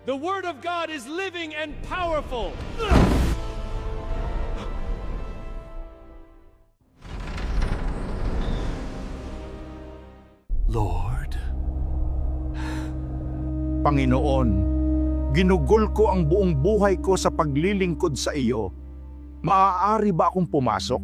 The Word of God is living and powerful. Lord, Panginoon, ginugol ko ang buong buhay ko sa paglilingkod sa iyo. Maaari ba akong pumasok?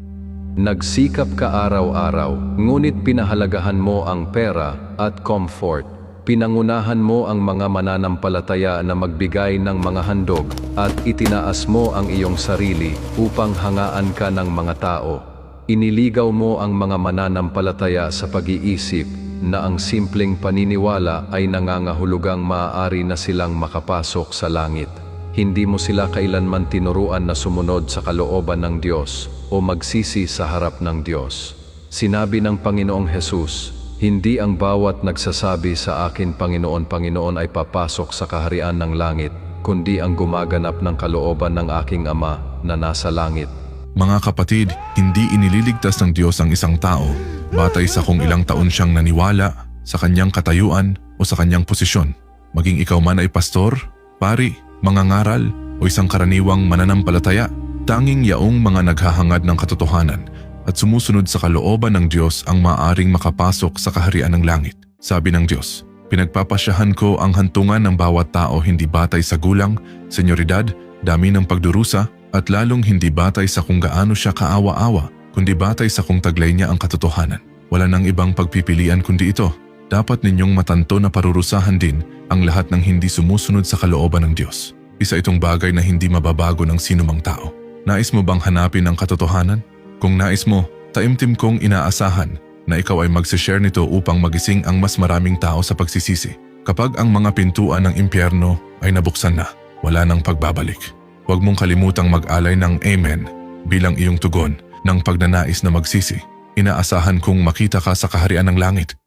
Nagsikap ka araw-araw, ngunit pinahalagahan mo ang pera at comfort. Pinangunahan mo ang mga mananampalataya na magbigay ng mga handog at itinaas mo ang iyong sarili upang hangaan ka ng mga tao. Iniligaw mo ang mga mananampalataya sa pag-iisip na ang simpleng paniniwala ay nangangahulugang maaari na silang makapasok sa langit. Hindi mo sila kailanman tinuruan na sumunod sa kalooban ng Diyos o magsisi sa harap ng Diyos. Sinabi ng Panginoong Hesus, "Hindi ang bawat nagsasabi sa akin, Panginoon, Panginoon ay papasok sa kaharian ng langit, kundi ang gumaganap ng kalooban ng aking Ama na nasa langit." Mga kapatid, hindi inililigtas ng Diyos ang isang tao batay sa kung ilang taon siyang naniwala, sa kanyang katayuan o sa kanyang posisyon. Maging ikaw man ay pastor, pari, mangangaral o isang karaniwang mananampalataya, tanging yaong mga naghahangad ng katotohanan at sumusunod sa kalooban ng Diyos ang maaaring makapasok sa kaharian ng langit. Sabi ng Diyos, "Pinagpapasyahan ko ang hantungan ng bawat tao hindi batay sa gulang, senyoridad, dami ng pagdurusa, at lalong hindi batay sa kung gaano siya kaawa-awa, kundi batay sa kung taglay niya ang katotohanan. Wala nang ibang pagpipilian kundi ito. Dapat ninyong matanto na parurusahan din ang lahat ng hindi sumusunod sa kalooban ng Diyos." Isa itong bagay na hindi mababago ng sinumang tao. Nais mo bang hanapin ang katotohanan? Kung nais mo, taimtim kong inaasahan na ikaw ay magsishare nito upang magising ang mas maraming tao sa pagsisisi. Kapag ang mga pintuan ng impyerno ay nabuksan na, wala nang pagbabalik. Huwag mong kalimutang mag-alay ng Amen bilang iyong tugon ng pagnanais na magsisi. Inaasahan kong makita ka sa kaharian ng langit.